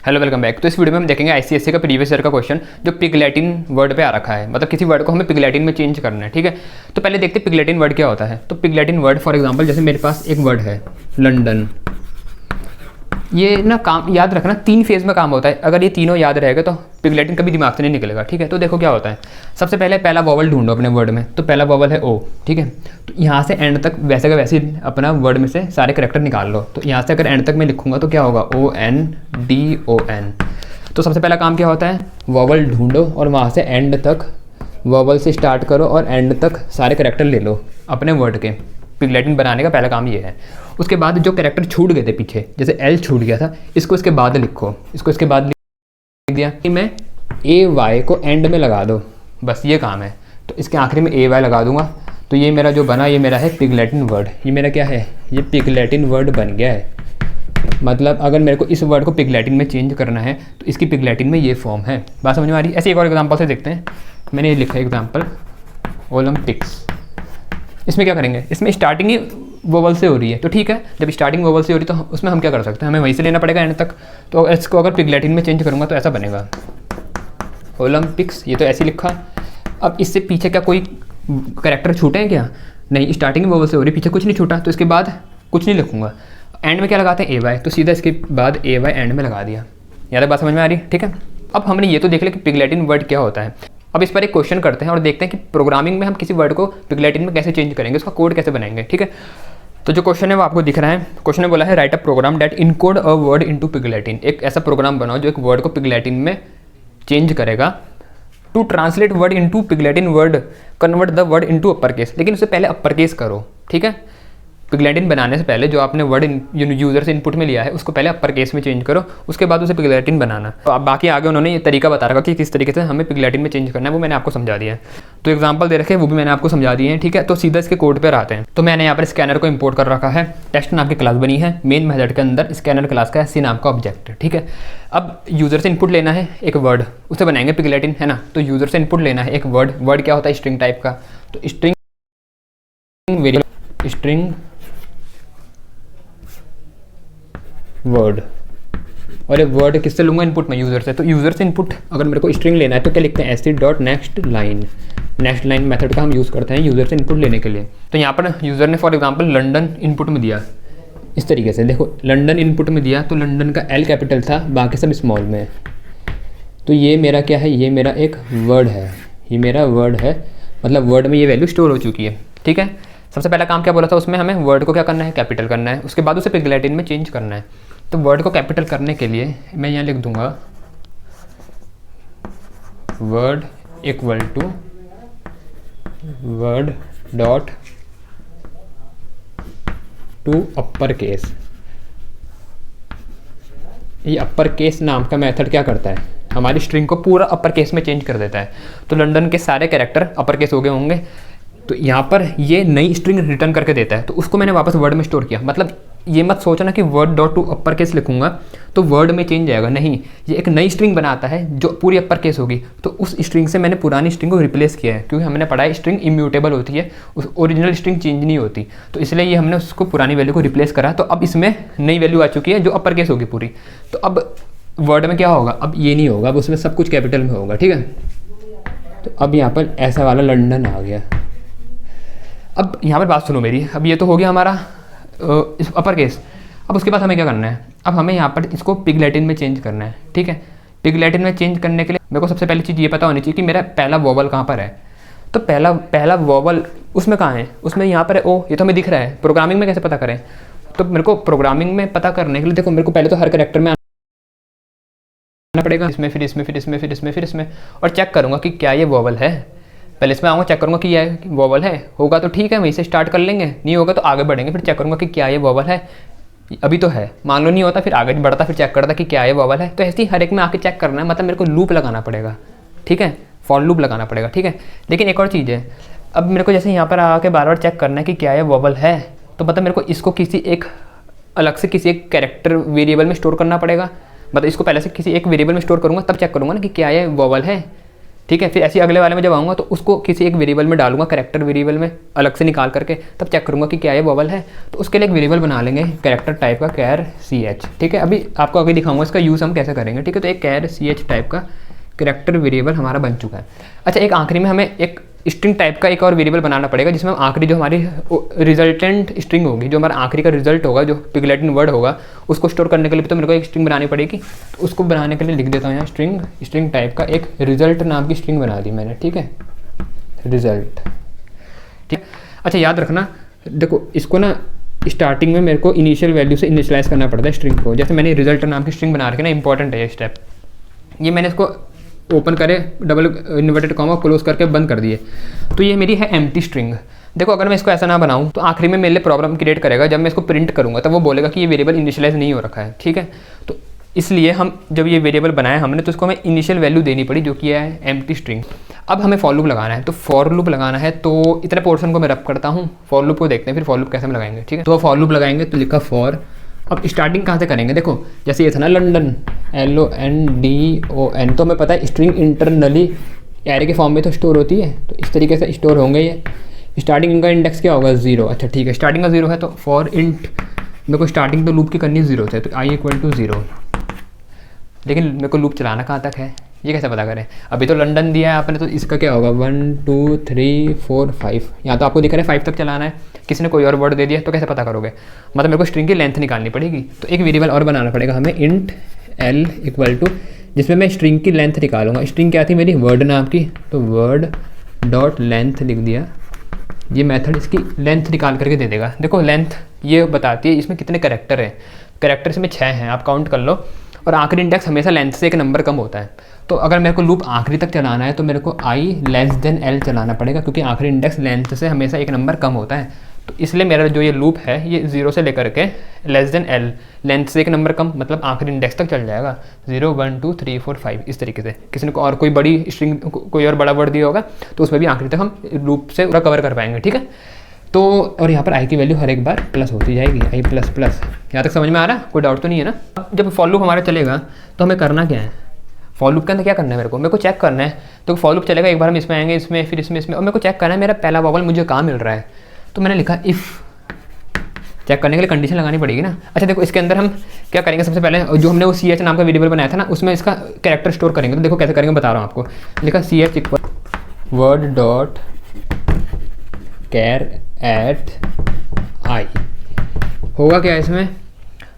Hello welcome back. तो इस video में हम देखेंगे आईसीएसई का प्रीवियस ईयर का क्वेश्चन जो पिगलैटिन वर्ड पे आ रखा है। मतलब किसी वर्ड को हमें पिगलैटिन में चेंज करना है, ठीक है। तो पहले देखते हैं पिगलैटिन वर्ड क्या होता है। तो पिगलैटिन वर्ड फॉर एग्जांपल जैसे मेरे पास एक वर्ड है लंदन। ये ना काम याद रखना 3 फेज़ में काम होता है। अगर ये तीनों याद रहेगा तो पिगलैटिन कभी दिमाग से नहीं निकलेगा, ठीक है। तो देखो क्या होता है, सबसे पहले पहला वॉवल ढूंढो अपने वर्ड में। तो पहला वॉवल है ओ, ठीक है। तो यहाँ से एंड तक वैसे का वैसे अपना वर्ड में से सारे करैक्टर निकाल लो। तो यहाँ से अगर एंड तक मैं लिखूंगा तो क्या होगा, ONDON। तो सबसे पहला काम क्या होता है, वॉवल ढूंढो और वहाँ से एंड तक वॉवल से स्टार्ट करो और एंड तक सारे करैक्टर ले लो अपने वर्ड के। पिगलैटिन बनाने का पहला काम ये है। उसके बाद जो कैरेक्टर छूट गए थे पीछे, जैसे एल छूट गया था, इसको इसके बाद लिखो। इसको इसके बाद लिख दिया कि मैं AY को एंड में लगा दो, बस ये काम है। तो इसके आखिरी में AY लगा दूंगा। तो ये मेरा जो बना, ये मेरा है पिगलैटिन वर्ड। ये मेरा क्या है, ये पिगलैटिन वर्ड बन गया है। मतलब अगर मेरे को इस वर्ड को पिगलैटिन में चेंज करना है तो इसकी पिगलैटिन में ये फॉर्म है। बात समझ में आ रही है। ऐसे एक और एग्जाम्पल से देखते हैं। मैंने ये लिखा है एग्जाम्पल ओलंपिक्स। इसमें क्या करेंगे, इसमें स्टार्टिंग ही वोवल से हो रही है, तो ठीक है। जब स्टार्टिंग वोवल से हो रही है तो उसमें हम क्या कर सकते हैं, हमें वहीं से लेना पड़ेगा एंड तक। तो इसको अगर पिगलैटिन में चेंज करूँगा तो ऐसा बनेगा ओलंपिक्स। ये तो ऐसे लिखा। अब इससे पीछे क्या कोई कैरेक्टर छूटे हैं क्या, नहीं। स्टार्टिंग वोवल से हो रही है, पीछे कुछ नहीं छूटा, तो इसके बाद कुछ नहीं लिखूंगा। एंड में क्या लगाते हैं, AY। तो सीधा इसके बाद AY एंड में लगा दिया। यार बात समझ में आ रही है, ठीक है। अब हमने ये तो देख लिया कि पिगलैटिन वर्ड क्या होता है। अब इस पर एक क्वेश्चन करते हैं और देखते हैं कि प्रोग्रामिंग में हम किसी वर्ड को पिगलैटिन में कैसे चेंज करेंगे, उसका कोड कैसे बनाएंगे, ठीक है। तो जो क्वेश्चन है वो आपको दिख रहा है। क्वेश्चन ने बोला है write a program that encode a word into pig latin. एक ऐसा प्रोग्राम बनाओ जो एक वर्ड को पिगलैटिन में चेंज करेगा। To translate word into pig latin word convert the word into upper case. लेकिन उससे पहले अपर केस करो, ठीक है। पिगलैटिन बनाने से पहले जो आपने वर्ड यूजर से इनपुट में लिया है उसको पहले अपर केस में चेंज करो, उसके बाद उसे पिगलैटिन बनाना। तो अब बाकी आगे उन्होंने ये तरीका बता रखा कि किस तरीके से हमें पिगलैटिन में चेंज करना है, वो मैंने आपको समझा दिया है। तो एग्जांपल दे रखे हैं, वो भी मैंने आपको समझा दिए हैं, ठीक है। तो सीधा इसके कोड पर आते हैं। तो मैंने यहाँ पर स्कैनर को इंपोर्ट कर रखा है। टेस्ट नाम की क्लास बनी है। मेन मेथड के अंदर स्कैनर क्लास का सी नाम का ऑब्जेक्ट, ठीक है। अब यूजर से इनपुट लेना है एक वर्ड, उसे बनाएंगे पिगलैटिन, है ना। तो यूजर से इनपुट लेना है एक वर्ड क्या होता है, स्ट्रिंग टाइप का। तो स्ट्रिंग वर्ड, और ये वर्ड किससे लूँगा, इनपुट में यूज़र से। तो यूज़र से इनपुट अगर मेरे को स्ट्रिंग लेना है तो क्या लिखते हैं, SC.next line। Next line method का हम यूज़ करते हैं यूज़र से इनपुट लेने के लिए। तो यहाँ पर यूज़र ने फॉर एग्जांपल लंदन इनपुट में दिया इस तरीके से। देखो लंदन इनपुट में दिया तो लंदन का L कैपिटल था, बाकी सब स्मॉल में है। तो ये मेरा क्या है, ये मेरा एक वर्ड है, ये मेरा वर्ड है। मतलब वर्ड में ये वैल्यू स्टोर हो चुकी है, ठीक है। सबसे पहला काम क्या बोला था उसमें, हमें वर्ड को क्या करना है, कैपिटल करना है। उसके बाद उसे पिगलैटिन में चेंज करना है। तो वर्ड को कैपिटल करने के लिए मैं यहाँ लिख दूंगा word equal to word dot to upper case. ये अपर केस नाम का मेथड क्या करता है, हमारी स्ट्रिंग को पूरा अपर केस में चेंज कर देता है। तो लंदन के सारे कैरेक्टर अपर केस हो गए होंगे। तो यहाँ पर ये नई स्ट्रिंग रिटर्न करके देता है। तो उसको मैंने वापस वर्ड में स्टोर किया। मतलब ये मत सोचना कि word dot to upper case लिखूंगा तो वर्ड में चेंज जाएगा, नहीं। ये एक नई स्ट्रिंग बनाता है जो पूरी अपर केस होगी। तो उस स्ट्रिंग से मैंने पुरानी स्ट्रिंग को रिप्लेस किया है, क्योंकि हमने पढ़ा है स्ट्रिंग इम्यूटेबल होती है, उस ओरिजिनल स्ट्रिंग चेंज नहीं होती। तो इसलिए ये हमने उसको पुरानी वैल्यू को रिप्लेस करा। तो अब इसमें नई वैल्यू आ चुकी है जो अपर केस होगी पूरी। तो अब वर्ड में क्या होगा, अब ये नहीं होगा, अब उसमें सब कुछ कैपिटल में होगा, ठीक है। तो अब यहाँ पर ऐसा वाला लंदन आ गया। अब यहाँ पर बात सुनो मेरी। अब ये तो हो गया हमारा अपर केस। अब उसके बाद हमें क्या करना है, अब हमें यहाँ पर इसको पिगलैटिन में चेंज करना है, ठीक है। पिगलैटिन में चेंज करने के लिए मेरे को सबसे पहली चीज़ ये पता होनी चाहिए कि मेरा पहला वोवल कहाँ पर है। तो पहला वोवल उसमें कहाँ है, उसमें यहाँ पर है ओ। ये तो हमें दिख रहा है। प्रोग्रामिंग में कैसे पता करें, तो मेरे को प्रोग्रामिंग में पता करने के लिए देखो, मेरे को पहले तो हर कैरेक्टर में आना पड़ेगा, इसमें फिर इसमें फिर इसमें फिर इसमें फिर इसमें, और चेक करूँगा कि क्या ये वोवल है। पहले इसमें आऊँगा, चेक करूँगा कि ये वोवल है, होगा तो ठीक है वहीं से स्टार्ट कर लेंगे, नहीं होगा तो आगे बढ़ेंगे। फिर चेक करूँगा कि क्या ये वोवल है, अभी तो है, मान लो नहीं होता फिर आगे बढ़ता, फिर चेक करता कि क्या ये वोवल है। तो ऐसे ही हर एक में आके चेक करना है। मतलब मेरे को लूप लगाना पड़ेगा, ठीक है, फॉर लूप लगाना पड़ेगा, ठीक है। लेकिन एक और चीज़ है, अब मेरे को जैसे यहाँ पर आके बार बार चेक करना है कि क्या ये वोवल है, तो मतलब मेरे को इसको किसी एक अलग से किसी एक कैरेक्टर वेरिएबल में स्टोर करना पड़ेगा। मतलब इसको पहले से किसी एक वेरिएबल में स्टोर करूँगा तब चेक करूँगा ना कि क्या ये वोवल है। ठीक है। फिर ऐसे अगले वाले में जब आऊँगा तो उसको किसी एक वेरिएबल में डालूंगा, कैरेक्टर वेरिएबल में अलग से निकाल करके, तब चेक करूँगा कि क्या ये वोवल है। तो उसके लिए एक वेरिएबल बना लेंगे कैरेक्टर टाइप का कैर CH, ठीक है। अभी आपको आगे दिखाऊंगा इसका यूज़ हम कैसे करेंगे, ठीक है। तो एक कैर CH टाइप का कैरेक्टर वेरिएबल हमारा बन चुका है। अच्छा, एक आखिरी में हमें एक स्ट्रिंग टाइप का एक और वेरिएबल बनाना पड़ेगा, जिसमें हम आखिरी जो हमारी रिजल्टेंट स्ट्रिंग होगी, जो हमारा आखिरी का रिजल्ट होगा, जो पिग लैटिन वर्ड होगा, उसको स्टोर करने के लिए तो मेरे को एक स्ट्रिंग बनानी पड़ेगी। तो उसको बनाने के लिए लिख देता हूँ यहाँ स्ट्रिंग टाइप का एक रिजल्ट नाम की स्ट्रिंग बना दी मैंने, ठीक है, रिजल्ट, ठीक। अच्छा, याद रखना, देखो इसको ना स्टार्टिंग में मेरे को इनिशियल वैल्यू से इनिशियलाइज करना पड़ता है स्ट्रिंग को। जैसे मैंने रिजल्ट नाम की स्ट्रिंग बना रखी है ना, इंपॉर्टेंट है ये स्टेप। ये मैंने इसको ओपन करे, डबल इन्वर्टेड कॉमा क्लोज करके बंद कर दिए, तो ये मेरी है एम्प्टी स्ट्रिंग। देखो अगर मैं इसको ऐसा ना बनाऊं तो आखिरी में मेरे लिए प्रॉब्लम क्रिएट करेगा। जब मैं इसको प्रिंट करूंगा तब वो बोलेगा कि ये वेरिएबल इनिशियलाइज नहीं हो रखा है, ठीक है। तो इसलिए हम जब ये वेरिएबल बनाया हमने, तो उसको हमें इनिशियल वैल्यू देनी पड़ी, जो कि है एम्प्टी स्ट्रिंग। अब हमें फॉर लूप लगाना है, तो फॉर लूप लगाना है, तो इतने पोर्शन को मैं रब करता हूँ। फॉर लूप को देखते हैं फिर फॉर लूप कैसे हम लगाएंगे, ठीक है। तो फॉर लूप लगाएंगे तो लिखा फॉर। अब स्टार्टिंग कहाँ से करेंगे, देखो जैसे ये था ना लंडन, LONDON, तो हमें पता है स्ट्रिंग इंटरनली एरे के फॉर्म में तो स्टोर होती है, तो इस तरीके से स्टोर होंगे ये। स्टार्टिंग इनका इंडेक्स क्या होगा, 0। अच्छा ठीक है, स्टार्टिंग का 0 है, तो फॉर इंट मेरे को स्टार्टिंग तो लूप की करनी है 0 से, तो i = 0। लेकिन मेरे को लूप चलाना कहाँ तक है, ये कैसे पता करें। अभी तो लंदन दिया है आपने, तो इसका क्या होगा 1 2 3 4 5, यहाँ तो आपको दिख रहा है 5 तक चलाना है। किसी ने कोई और वर्ड दे दिया तो कैसे पता करोगे, मतलब मेरे को स्ट्रिंग की लेंथ निकालनी पड़ेगी। तो एक वेरिएबल और बनाना पड़ेगा हमें, इंट L = जिसमें मैं स्ट्रिंग की लेंथ निकालूंगा। स्ट्रिंग क्या थी मेरी, वर्ड नाम की, तो वर्ड डॉट लेंथ लिख दिया। ये मेथड इसकी लेंथ निकाल करके दे देगा। देखो लेंथ ये बताती है इसमें कितने कैरेक्टर हैं। कैरेक्टर इसमें 6 हैं, आप काउंट कर लो। और आखिरी इंडेक्स हमेशा लेंथ से एक नंबर कम होता है। तो अगर मेरे को लूप आखिरी तक चलाना है तो मेरे को i l चलाना पड़ेगा, क्योंकि आखिरी इंडेक्स लेंथ से हमेशा एक नंबर कम होता है। तो इसलिए मेरा जो ये लूप है ये 0 से लेकर के l, लेंथ से एक नंबर कम, मतलब आखिरी इंडेक्स तक चल जाएगा। 0 1 2 3 4 5 इस तरीके से। किसी ने और कोई बड़ी स्ट्रिंग, कोई और बड़ा वर्ड दिया होगा तो उसमें भी आखिरी तक हम लूप से पूरा कवर कर पाएंगे, ठीक है। तो और यहाँ पर i की वैल्यू हर एक बार प्लस होती जाएगी, i++। यहाँ तक समझ में आ रहा है, कोई डाउट तो नहीं है ना। जब फॉर लूप हमारा चलेगा तो हमें करना क्या है, फॉर लूप के अंदर क्या करना है, मेरे को चेक करना है। तो फॉर लूप चलेगा, एक बार हम इसमें आएंगे, इसमें फिर इसमें और मेरे को चेक करना है मेरा पहला वॉवल मुझे कहाँ मिल रहा है। तो मैंने लिखा इफ़, चेक करने के लिए कंडीशन लगानी पड़ेगी ना। अच्छा देखो इसके अंदर हम क्या करेंगे, सबसे पहले जो हमने वो CH नाम का वेरिएबल बनाया था ना, उसमें इसका कैरेक्टर स्टोर करेंगे। तो देखो कैसे करेंगे बता रहा हूँ आपको। लिखा CH = word dot char at I. होगा क्या इसमें,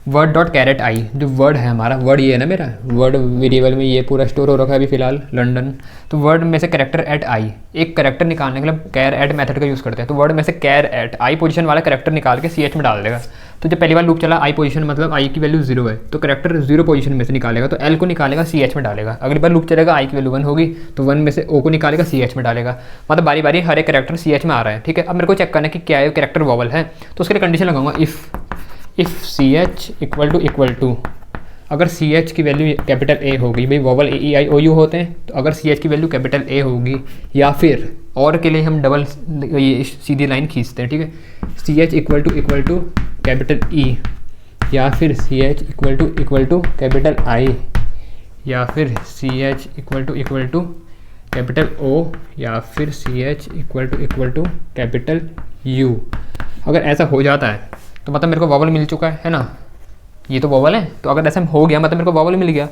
वर्ड डॉट कैरेट आई, जो वर्ड है हमारा, वर्ड ये है ना मेरा, वर्ड वेरिएबल में ये पूरा स्टोर हो रखा है अभी फिलहाल लंदन। तो वर्ड में से कैरेक्टर एट आई, एक कैरेक्टर निकालने के लिए कैर एट मेथड का यूज़ करते हैं। तो वर्ड में से कैर एट आई पोजीशन वाला कैरेक्टर निकाल के CH में डाल देगा। तो जब पहली बार लूप चला, आई पोजीशन मतलब आई की वैल्यू 0 है, तो कैरेक्टर 0 पोजीशन में से निकालेगा, तो L को निकालेगा CH में डालेगा। अगली बार लूप चलेगा, आई की वैल्यू 1 होगी, तो 1 में से O को निकालेगा CH में डालेगा। मतलब बारी बारी हर एक कैरेक्टर CH में आ रहा है, ठीक है। अब मेरे को चेक करना है कि क्या है कैरेक्टर वॉवल है, तो उसके लिए कंडीशन लगाऊंगा इफ़ CH = अगर CH की वैल्यू कैपिटल A होगी, भाई वॉवल AEIOU होते हैं, तो अगर CH की वैल्यू कैपिटल A होगी, या फिर और के लिए हम डबल ये सीधी लाइन खींचते हैं, ठीक है। CH = कैपिटल E, या फिर CH = कैपिटल I, या फिर CH = कैपिटल O, या फिर CH = कैपिटल U। अगर ऐसा हो जाता है तो मतलब मेरे को वॉवल मिल चुका है ना, ये तो वॉवल है। तो अगर ऐसा हो गया मतलब मेरे को वॉवल मिल गया,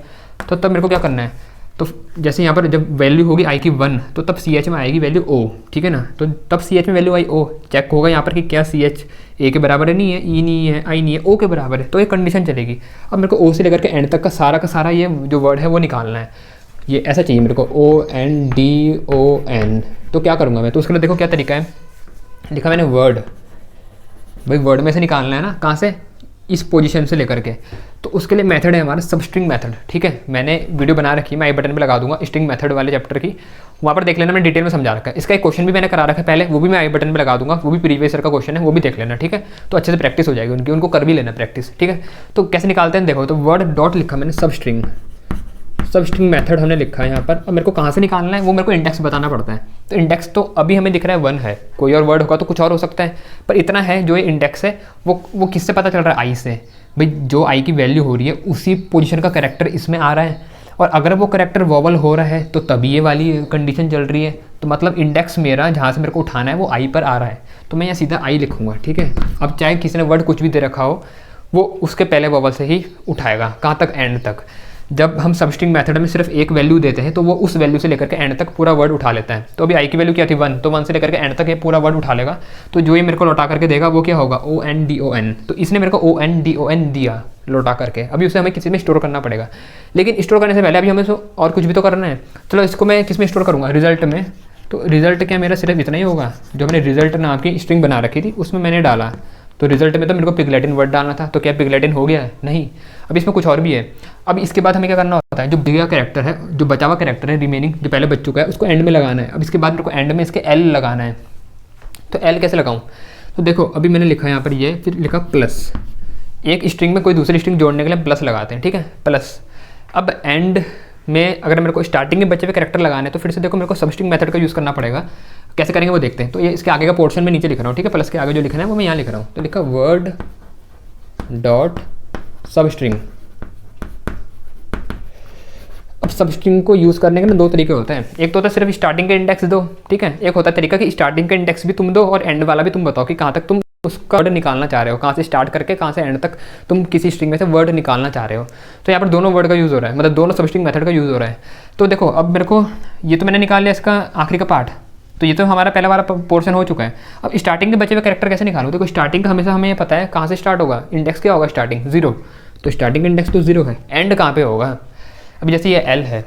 तो तब मेरे को क्या करना है, तो जैसे यहाँ पर जब वैल्यू होगी i की 1, तो तब CH में आएगी वैल्यू O, ठीक है ना। तो तब CH में वैल्यू आई O, चेक होगा यहाँ पर कि क्या CH A के बराबर है, नहीं है, E नहीं है, I नहीं है, O के बराबर है, तो ये कंडीशन चलेगी। अब मेरे को O से लेकर के एंड तक का सारा ये जो वर्ड है वो निकालना है। ये ऐसा चाहिए मेरे को, ONDON। तो क्या करूँगा मैं, तो उसके लिए देखो क्या तरीका है, लिखा मैंने वर्ड, भाई वर्ड में से निकालना है ना, कहाँ से, इस पोजीशन से लेकर के। तो उसके लिए मेथड है हमारा सबस्ट्रिंग मेथड, ठीक है। मैंने वीडियो बना रखी है, मैं आई बटन पे लगा दूंगा स्ट्रिंग मेथड वाले चैप्टर की, वहाँ पर देख लेना, मैंने डिटेल में समझा रखा है। इसका एक क्वेश्चन भी मैंने करा रखा है पहले, वो भी मैं आई बटन पे लगा दूंगा, वो भी प्रीवियस ईयर का क्वेश्चन है, वो भी देख लेना, ठीक है। तो अच्छे से प्रैक्टिस हो जाएगी उनको कर भी लेना प्रैक्टिस, ठीक है। तो कैसे निकालते हैं देखो, तो वर्ड डॉट लिखा मैंने सबस्ट्रिंग मेथड हमने लिखा है यहाँ पर। अब मेरे को कहाँ से निकालना है, वो मेरे को इंडेक्स बताना पड़ता है। तो इंडेक्स तो अभी हमें दिख रहा है 1 है, कोई और वर्ड होगा तो कुछ और हो सकता है, पर इतना है जो ये इंडेक्स है वो किससे पता चल रहा है, i से। भाई जो i की वैल्यू हो रही है उसी पोजीशन का कैरेक्टर इसमें आ रहा है। और अगर वो करेक्टर वॉवल हो रहा है तो तभी ये वाली कंडीशन चल रही है। तो मतलब इंडेक्स मेरा जहाँ से मेरे को उठाना है वो आई पर आ रहा है, तो मैं यहाँ सीधा आई लिखूँगा, ठीक है। अब चाहे किसी ने वर्ड कुछ भी दे रखा हो, वो उसके पहले वॉवल से ही उठाएगा, कहाँ तक, एंड तक। जब हम सबस्ट्रिंग मेथड में सिर्फ एक वैल्यू देते हैं तो वो उस वैल्यू से लेकर के एंड तक पूरा वर्ड उठा लेता है। तो अभी आई की वैल्यू क्या थी 1, तो 1 से लेकर के एंड तक ये पूरा वर्ड उठा लेगा। तो जो ये मेरे को लौटा करके देगा वो क्या होगा, ONDON। तो इसने मेरे को ONDON दिया लौटा करके। अभी उसे हमें किसी में स्टोर करना पड़ेगा, लेकिन स्टोर करने से पहले अभी हमें और कुछ भी तो करना है। चलो इसको मैं किस में स्टोर करूँगा, रिजल्ट में। तो रिजल्ट क्या मेरा सिर्फ इतना ही होगा, जो मैंने रिजल्ट नाम की स्ट्रिंग बना रखी थी उसमें मैंने डाला। तो रिजल्ट में तो मेरे को पिगलैटिन वर्ड डालना था, तो क्या पिगलैटिन हो गया है? नहीं, अब इसमें कुछ और भी है। अब इसके बाद हमें क्या करना होता है, जो दिया कैरेक्टर है, जो बचा हुआ कैरेक्टर है रिमेनिंग, जो पहले बच चुका है, उसको एंड में लगाना है। अब इसके बाद मेरे को एंड में इसके L लगाना है। तो L कैसे लगाऊं? तो देखो अभी मैंने लिखा यहाँ पर ये, फिर लिखा प्लस। एक स्ट्रिंग में कोई दूसरी स्ट्रिंग जोड़ने के लिए प्लस लगाते हैं, ठीक है, प्लस। अब एंड में अगर मेरे को स्टार्टिंग में बचे हुए कैरेक्टर लगाने तो फिर से देखो मेरे को सबस्ट्रिंग मेथड का यूज़ करना पड़ेगा। कैसे करेंगे वो देखते हैं। तो ये इसके आगे का पोर्शन में नीचे लिख रहा हूँ, ठीक है, प्लस के आगे जो लिखना है वो मैं यहाँ लिख रहा हूँ। तो लिखा वर्ड डॉट सबस्ट्रिंग। अब सबस्ट्रिंग को यूज़ करने के ना दो तरीके होते हैं। एक तो होता है सिर्फ स्टार्टिंग का इंडेक्स दो, ठीक है। एक होता है तरीका कि स्टार्टिंग का इंडेक्स भी तुम दो और एंड वाला भी तुम बताओ कि कहाँ तक तुम उसका वर्ड निकालना चाह रहे हो, कहाँ से स्टार्ट करके कहाँ से एंड तक तुम किसी स्ट्रिंग में से वर्ड निकालना चाह रहे हो। तो यहाँ पर दोनों वर्ड का यूज़ हो रहा है, मतलब दोनों सबस्ट्रिंग मेथड का यूज़ हो रहा है। तो देखो अब मेरे को ये तो मैंने निकाल लिया इसका आखिरी का पार्ट, तो ये तो हमारा पहला वाला पोर्शन हो चुका है। अब स्टार्टिंग के बचे हुए कैरेक्टर कैसे निकालूं? देखो स्टार्टिंग का हमेशा हमें ये पता है कहाँ से स्टार्ट होगा, इंडेक्स क्या होगा स्टार्टिंग 0, तो स्टार्टिंग इंडेक्स तो 0 है। एंड कहाँ पे होगा? अभी जैसे ये L है,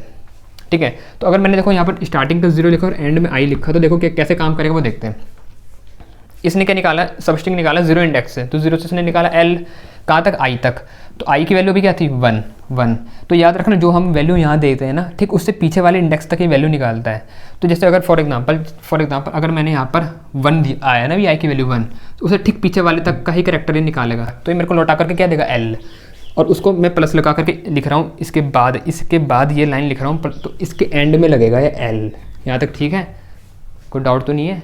ठीक है। तो अगर मैंने देखो यहाँ पर स्टार्टिंग का 0 लिखा और एंड में I लिखा, तो देखो कैसे काम करेगा वो देखते हैं। इसने क्या निकाला, सबस्ट्रिंग निकाला 0 इंडेक्स से, तो 0 से इसने निकाला L कहाँ तक, I तक। तो I की वैल्यू भी क्या थी 1। तो याद रखना जो हम वैल्यू यहाँ देते हैं ना, ठीक उससे पीछे वाले इंडेक्स तक ये वैल्यू निकालता है। तो जैसे अगर फॉर एग्जांपल अगर मैंने यहाँ पर 1 आया ना भी I की वैल्यू 1, तो उसे ठीक पीछे वाले तक का ही करेक्टर ये निकालेगा। तो ये मेरे को लौटा करके क्या देगा L, और उसको मैं प्लस लगा करके लिख रहा हूँ। इसके बाद ये लाइन लिख रहा हूँ, तो इसके एंड में लगेगा ये L। यहाँ तक ठीक है, कोई डाउट तो नहीं है?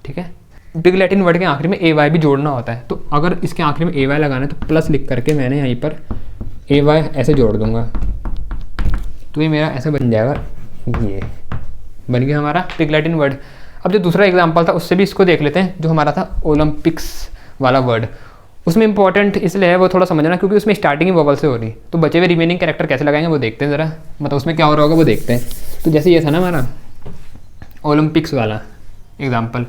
ठीक है। पिगलैटिन वर्ड के आखिरी में AY भी जोड़ना होता है, तो अगर इसके आखिरी में AY लगाना है तो प्लस लिख करके मैंने यहीं पर AY ऐसे जोड़ दूंगा, तो ये मेरा ऐसे बन जाएगा, ये बन गया हमारा पिगलैटिन वर्ड। अब जो दूसरा एग्जांपल था उससे भी इसको देख लेते हैं, जो हमारा था ओलंपिक्स वाला वर्ड। उसमें इंपॉर्टेंट इसलिए है वो थोड़ा समझना, क्योंकि उसमें स्टार्टिंग ही वोवल से हो रही। तो बचे हुए रिमेनिंग कैरेक्टर कैसे लगाएंगे वो देखते हैं ज़रा, मतलब उसमें क्या हो रहा होगा वो देखते हैं। तो जैसे ये था ना हमारा ओलंपिक्स वाला एग्जाम्पल,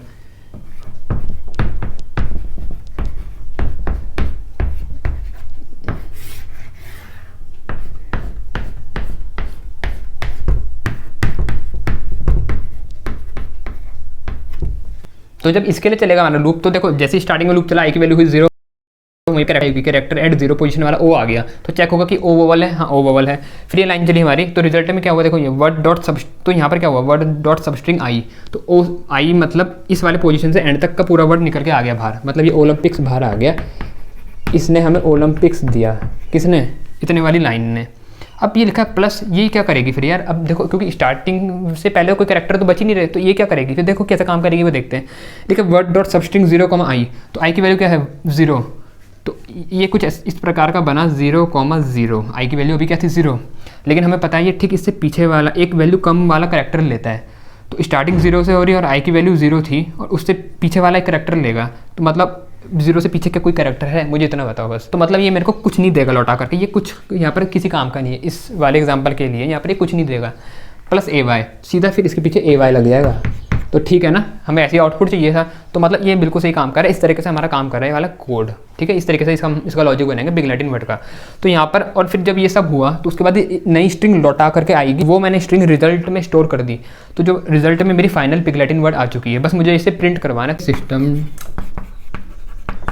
तो जब इसके लिए चलेगा हमारा लूप, तो देखो जैसे स्टार्टिंग में लूप चला, I की वैल्यू हुई 0, वही कैरेक्टर एट 0 पोजीशन वाला O आ गया, तो चेक होगा कि O वोवल है, हाँ O वोवल है। फिर ये लाइन चली हमारी, तो रिजल्ट में क्या हुआ देखो, ये वर्ड डॉट सब, तो यहाँ पर क्या हुआ वर्ड डॉट सबस्ट्रिंग I, तो O I मतलब इस वाले पोजीशन से एंड तक का पूरा वर्ड निकल के आ गया बाहर, मतलब ये ओलंपिक्स बाहर आ गया। इसने हमें ओलंपिक्स दिया, किसने? इतने वाली लाइन ने। अब ये लिखा प्लस, ये क्या करेगी फिर यार? अब देखो क्योंकि स्टार्टिंग से पहले कोई कैरेक्टर तो बच ही नहीं रहे, तो ये क्या करेगी फिर? देखो कैसे काम करेगी वो देखते हैं। देखो वर्ड डॉट सबस्ट्रिंग 0, I, तो I की वैल्यू क्या है 0, तो ये कुछ इस प्रकार का बना 0,0। I की वैल्यू अभी क्या थी 0, लेकिन हमें पता है ये ठीक इससे पीछे वाला एक वैल्यू कम वाला कैरेक्टर लेता है। तो स्टार्टिंग 0 से हो रही है और I की वैल्यू 0 थी, और उससे पीछे वाला एक कैरेक्टर लेगा, तो मतलब 0 से पीछे का कोई कैरेक्टर है, मुझे इतना बताओ बस। तो मतलब ये मेरे को कुछ नहीं देगा लौटा करके, ये कुछ यहाँ पर किसी काम का नहीं है। इस वाले एग्जांपल के लिए यहाँ पर ये कुछ नहीं देगा, प्लस AY सीधा फिर इसके पीछे AY लग जाएगा। तो ठीक है ना, हमें ऐसी आउटपुट चाहिए था, तो मतलब ये बिल्कुल सही काम कर रहा है। इस तरीके से हमारा काम कर रहा है वाला कोड, ठीक है। इस तरीके से इसका लॉजिक बनेगा पिगलैटिन वर्ड का। तो यहाँ पर और फिर जब ये सब हुआ तो उसके बाद नई स्ट्रिंग लौटा करके आएगी, वो मैंने स्ट्रिंग रिजल्ट में स्टोर कर दी। तो जो रिजल्ट में मेरी फाइनल पिगलैटिन वर्ड आ चुकी है, बस मुझे इसे प्रिंट करवाना है। System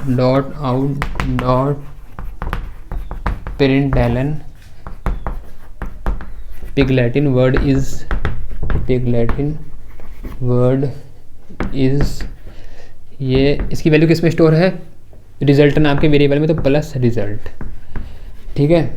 dot out dot println pig latin word is ये, इसकी वैल्यू किस में स्टोर है? रिजल्ट नाम के वेरिएबल में, तो प्लस रिजल्ट, ठीक है।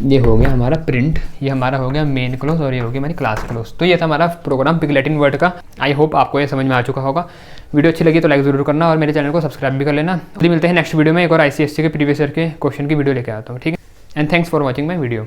ये हो गया हमारा प्रिंट, ये हमारा हो गया मेन क्लोज, और ये हो गया हमारी क्लास क्लोज। तो ये था हमारा प्रोग्राम पिगलैटिन वर्ड का। आई होप आपको ये समझ में आ चुका होगा। वीडियो अच्छी लगी तो लाइक ज़रूर करना, और मेरे चैनल को सब्सक्राइब भी कर लेना। अभी मिलते हैं नेक्स्ट वीडियो में, एक और ICSE के प्रीवियस ईयर के क्वेश्चन की वीडियो लेके आता हूँ, ठीक है। And thanks for watching my video.